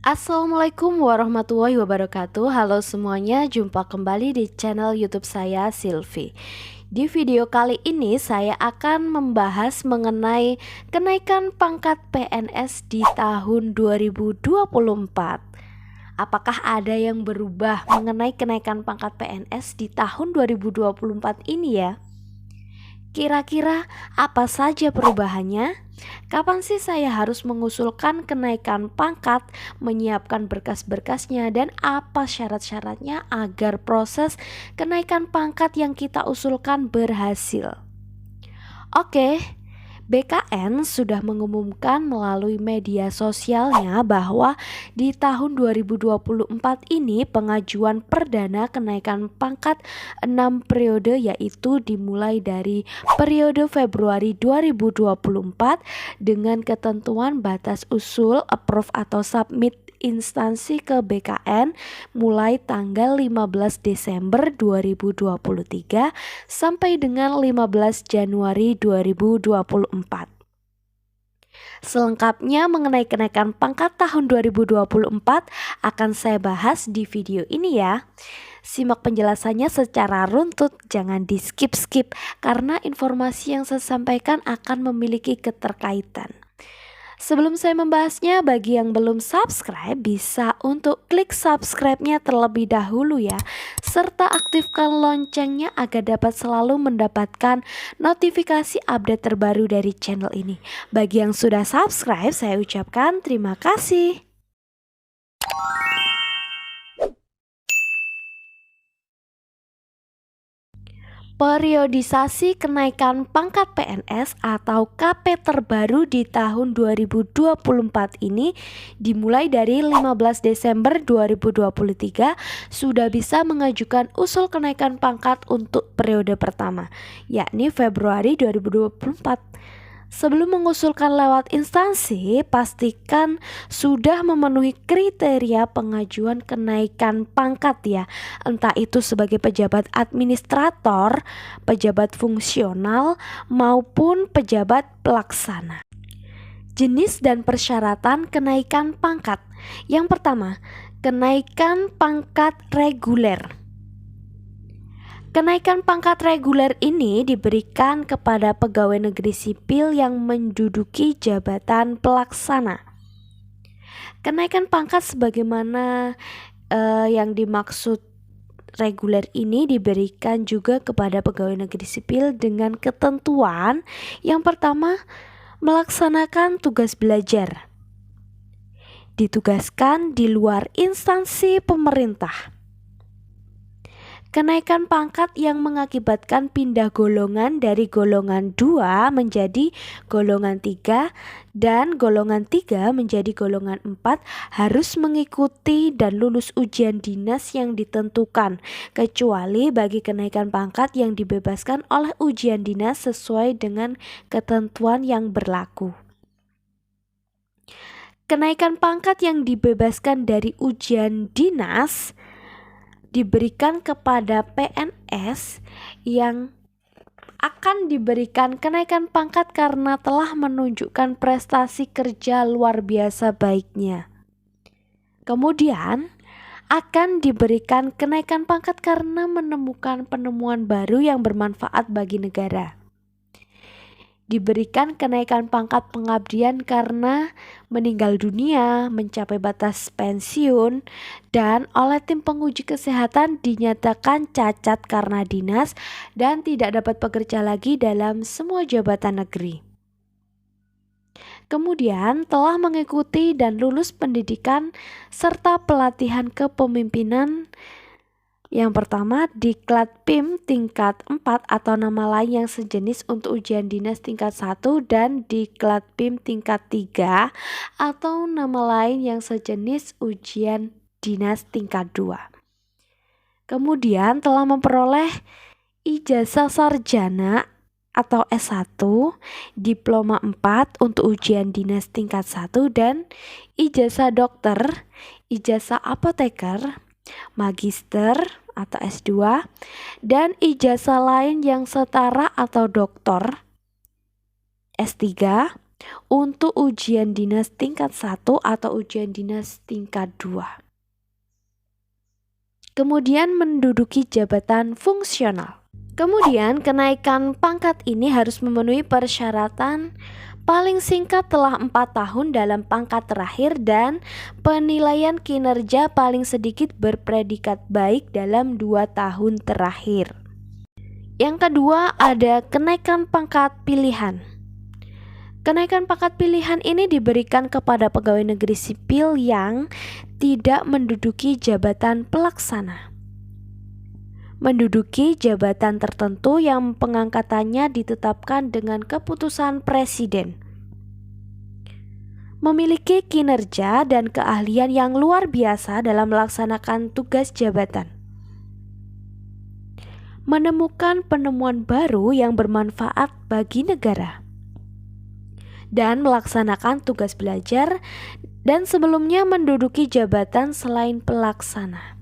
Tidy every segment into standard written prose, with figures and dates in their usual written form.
Assalamualaikum warahmatullahi wabarakatuh. Halo semuanya, jumpa kembali di channel YouTube saya, Silvi. Di video kali ini saya akan membahas mengenai kenaikan pangkat PNS di tahun 2024. Apakah ada yang berubah mengenai kenaikan pangkat PNS di tahun 2024 ini ya? Kira-kira apa saja perubahannya? Kapan sih saya harus mengusulkan kenaikan pangkat, menyiapkan berkas-berkasnya, dan apa syarat-syaratnya agar proses kenaikan pangkat yang kita usulkan berhasil? Oke, BKN sudah mengumumkan melalui media sosialnya bahwa di tahun 2024 ini pengajuan perdana kenaikan pangkat 6 periode, yaitu dimulai dari periode Februari 2024 dengan ketentuan batas usul approve atau submit instansi ke BKN mulai tanggal 15 Desember 2023 sampai dengan 15 Januari 2024. Selengkapnya mengenai kenaikan pangkat tahun 2024 akan saya bahas di video ini ya. Simak penjelasannya secara runtut, jangan di skip-skip karena informasi yang saya sampaikan akan memiliki keterkaitan. Sebelum saya membahasnya, bagi yang belum subscribe bisa untuk klik subscribe-nya terlebih dahulu ya, serta aktifkan loncengnya agar dapat selalu mendapatkan notifikasi update terbaru dari channel ini. Bagi yang sudah subscribe, saya ucapkan terima kasih. Periodisasi kenaikan pangkat PNS atau KP terbaru di tahun 2024 ini dimulai dari 15 Desember 2023 sudah bisa mengajukan usul kenaikan pangkat untuk periode pertama, yakni Februari 2024. Sebelum mengusulkan lewat instansi, pastikan sudah memenuhi kriteria pengajuan kenaikan pangkat ya. Entah itu sebagai pejabat administrator, pejabat fungsional, maupun pejabat pelaksana. Jenis dan persyaratan kenaikan pangkat. Yang pertama, kenaikan pangkat reguler. Kenaikan pangkat reguler ini diberikan kepada pegawai negeri sipil yang menduduki jabatan pelaksana. Kenaikan pangkat sebagaimana yang dimaksud reguler ini diberikan juga kepada pegawai negeri sipil dengan ketentuan yang pertama, melaksanakan tugas belajar, ditugaskan di luar instansi pemerintah. Kenaikan pangkat yang mengakibatkan pindah golongan dari golongan 2 menjadi golongan 3 dan golongan 3 menjadi golongan 4 harus mengikuti dan lulus ujian dinas yang ditentukan, kecuali bagi kenaikan pangkat yang dibebaskan oleh ujian dinas sesuai dengan ketentuan yang berlaku. Kenaikan pangkat yang dibebaskan dari ujian dinas diberikan kepada PNS yang akan diberikan kenaikan pangkat karena telah menunjukkan prestasi kerja luar biasa baiknya. Kemudian akan diberikan kenaikan pangkat karena menemukan penemuan baru yang bermanfaat bagi negara. Diberikan kenaikan pangkat pengabdian karena meninggal dunia, mencapai batas pensiun, dan oleh tim penguji kesehatan dinyatakan cacat karena dinas dan tidak dapat bekerja lagi dalam semua jabatan negeri. Kemudian telah mengikuti dan lulus pendidikan serta pelatihan kepemimpinan. Yang pertama, Diklat PIM tingkat 4 atau nama lain yang sejenis untuk ujian dinas tingkat 1 dan Diklat PIM tingkat 3 atau nama lain yang sejenis ujian dinas tingkat 2. Kemudian telah memperoleh ijazah sarjana atau S1, diploma 4 untuk ujian dinas tingkat 1 dan ijazah dokter, ijazah apoteker, magister atau S2 dan ijazah lain yang setara atau doktor, S3, untuk ujian dinas tingkat 1 atau ujian dinas tingkat 2. Kemudian menduduki jabatan fungsional. Kemudian kenaikan pangkat ini harus memenuhi persyaratan paling singkat telah 4 tahun dalam pangkat terakhir dan penilaian kinerja paling sedikit berpredikat baik dalam 2 tahun terakhir. Yang kedua ada kenaikan pangkat pilihan. Kenaikan pangkat pilihan ini diberikan kepada pegawai negeri sipil yang tidak menduduki jabatan pelaksana, menduduki jabatan tertentu yang pengangkatannya ditetapkan dengan keputusan presiden, memiliki kinerja dan keahlian yang luar biasa dalam melaksanakan tugas jabatan, menemukan penemuan baru yang bermanfaat bagi negara, dan melaksanakan tugas belajar dan sebelumnya menduduki jabatan selain pelaksana.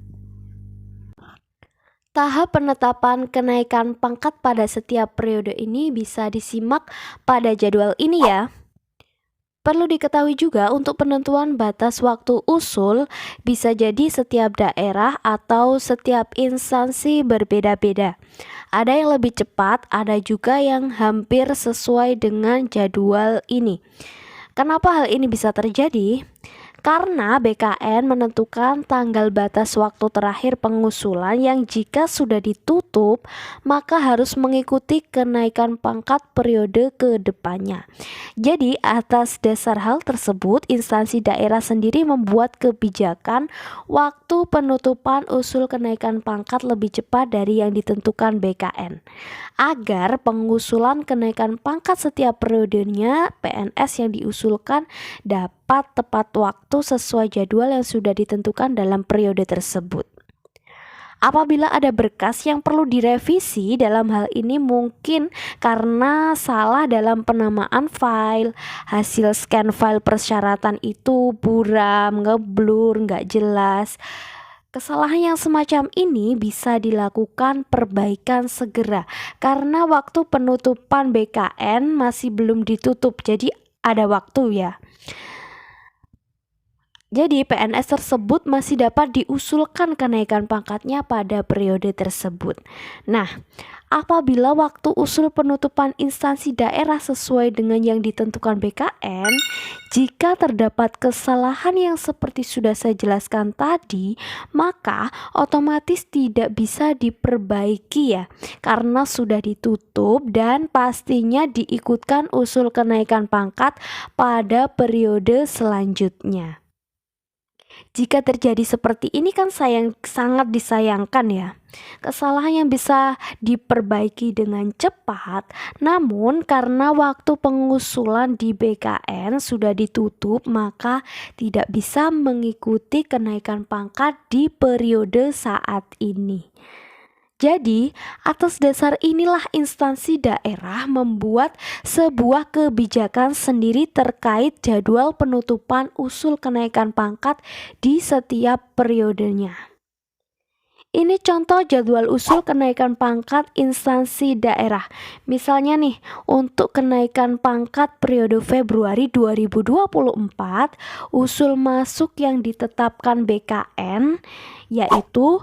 Tahap penetapan kenaikan pangkat pada setiap periode ini bisa disimak pada jadwal ini ya. Perlu diketahui juga untuk penentuan batas waktu usul bisa jadi setiap daerah atau setiap instansi berbeda-beda. Ada yang lebih cepat, ada juga yang hampir sesuai dengan jadwal ini. Kenapa hal ini bisa terjadi? Karena BKN menentukan tanggal batas waktu terakhir pengusulan yang jika sudah ditutup maka harus mengikuti kenaikan pangkat periode ke depannya. Jadi atas dasar hal tersebut instansi daerah sendiri membuat kebijakan waktu penutupan usul kenaikan pangkat lebih cepat dari yang ditentukan BKN. Agar pengusulan kenaikan pangkat setiap periodenya PNS yang diusulkan dapat tepat waktu sesuai jadwal yang sudah ditentukan dalam periode tersebut. Apabila ada berkas yang perlu direvisi dalam hal ini mungkin karena salah dalam penamaan file, hasil scan file persyaratan itu buram, ngeblur, nggak jelas. Kesalahan yang semacam ini bisa dilakukan perbaikan segera karena waktu penutupan BKN masih belum ditutup, jadi ada waktu ya. Jadi PNS tersebut masih dapat diusulkan kenaikan pangkatnya pada periode tersebut. Nah, apabila waktu usul penutupan instansi daerah sesuai dengan yang ditentukan BKN, jika terdapat kesalahan yang seperti sudah saya jelaskan tadi, maka otomatis tidak bisa diperbaiki ya, karena sudah ditutup dan pastinya diikutkan usul kenaikan pangkat pada periode selanjutnya. Jika terjadi seperti ini kan sangat disayangkan ya. Kesalahan yang bisa diperbaiki dengan cepat, namun karena waktu pengusulan di BKN sudah ditutup maka tidak bisa mengikuti kenaikan pangkat di periode saat ini. Jadi, atas dasar inilah instansi daerah membuat sebuah kebijakan sendiri terkait jadwal penutupan usul kenaikan pangkat di setiap periodenya. Ini contoh jadwal usul kenaikan pangkat instansi daerah. Misalnya nih, untuk kenaikan pangkat periode Februari 2024, usul masuk yang ditetapkan BKN yaitu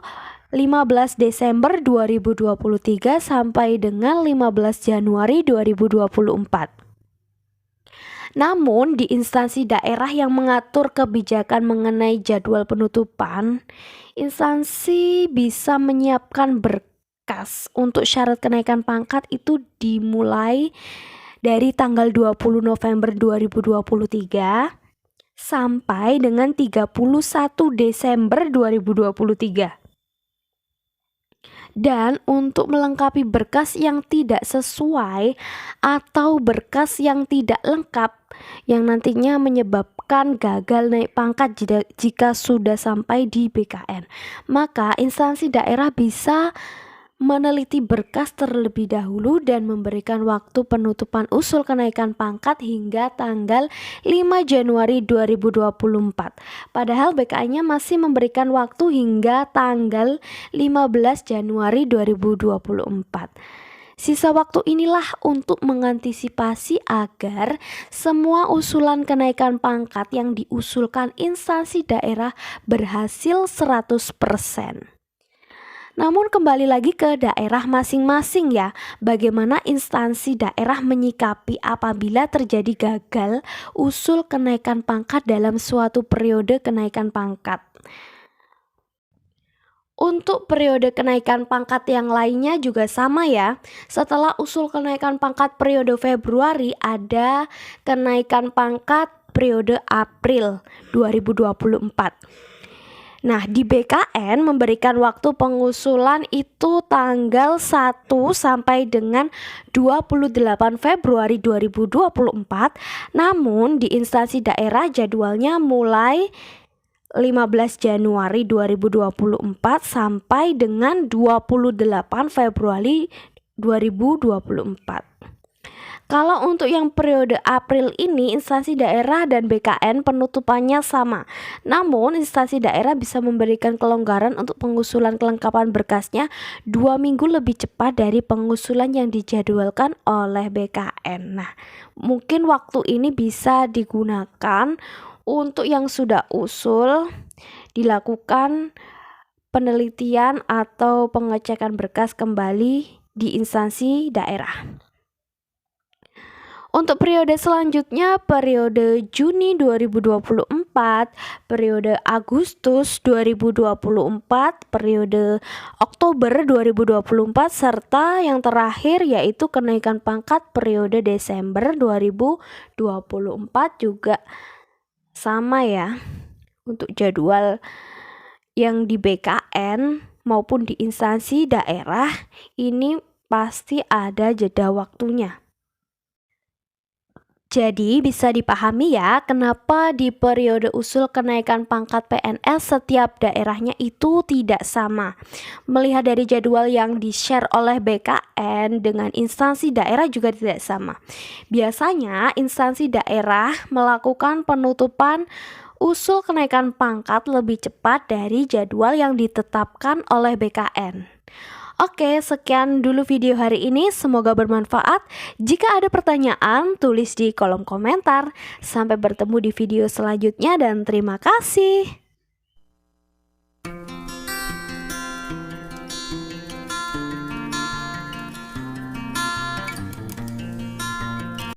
15 Desember 2023 sampai dengan 15 Januari 2024. Namun di instansi daerah yang mengatur kebijakan mengenai jadwal penutupan, instansi bisa menyiapkan berkas untuk syarat kenaikan pangkat itu dimulai dari tanggal 20 November 2023 sampai dengan 31 Desember 2023. Dan untuk melengkapi berkas yang tidak sesuai atau berkas yang tidak lengkap yang nantinya menyebabkan gagal naik pangkat jika sudah sampai di BKN, maka instansi daerah bisa meneliti berkas terlebih dahulu dan memberikan waktu penutupan usul kenaikan pangkat hingga tanggal 5 Januari 2024. Padahal BKN-nya masih memberikan waktu hingga tanggal 15 Januari 2024. Sisa waktu inilah untuk mengantisipasi agar semua usulan kenaikan pangkat yang diusulkan instansi daerah berhasil 100%. Namun kembali lagi ke daerah masing-masing ya, bagaimana instansi daerah menyikapi apabila terjadi gagal usul kenaikan pangkat dalam suatu periode kenaikan pangkat. Untuk periode kenaikan pangkat yang lainnya juga sama ya. Setelah usul kenaikan pangkat periode Februari, ada kenaikan pangkat periode April 2024. Nah, di BKN memberikan waktu pengusulan itu tanggal 1 sampai dengan 28 Februari 2024. Namun di instansi daerah jadwalnya mulai 15 Januari 2024 sampai dengan 28 Februari 2024. Kalau untuk yang periode April ini, instansi daerah dan BKN penutupannya sama. Namun instansi daerah bisa memberikan kelonggaran untuk pengusulan kelengkapan berkasnya 2 minggu lebih cepat dari pengusulan yang dijadwalkan oleh BKN. Nah, mungkin waktu ini bisa digunakan untuk yang sudah usul dilakukan penelitian atau pengecekan berkas kembali di instansi daerah. Untuk periode selanjutnya, periode Juni 2024, periode Agustus 2024, periode Oktober 2024, serta yang terakhir yaitu kenaikan pangkat periode Desember 2024 juga sama ya. Untuk jadwal yang di BKN maupun di instansi daerah ini pasti ada jeda waktunya. Jadi bisa dipahami ya kenapa di periode usul kenaikan pangkat PNS setiap daerahnya itu tidak sama. Melihat dari jadwal yang di-share oleh BKN dengan instansi daerah juga tidak sama. Biasanya instansi daerah melakukan penutupan usul kenaikan pangkat lebih cepat dari jadwal yang ditetapkan oleh BKN. Oke, sekian dulu video hari ini, semoga bermanfaat. Jika ada pertanyaan, tulis di kolom komentar. Sampai bertemu di video selanjutnya dan terima kasih.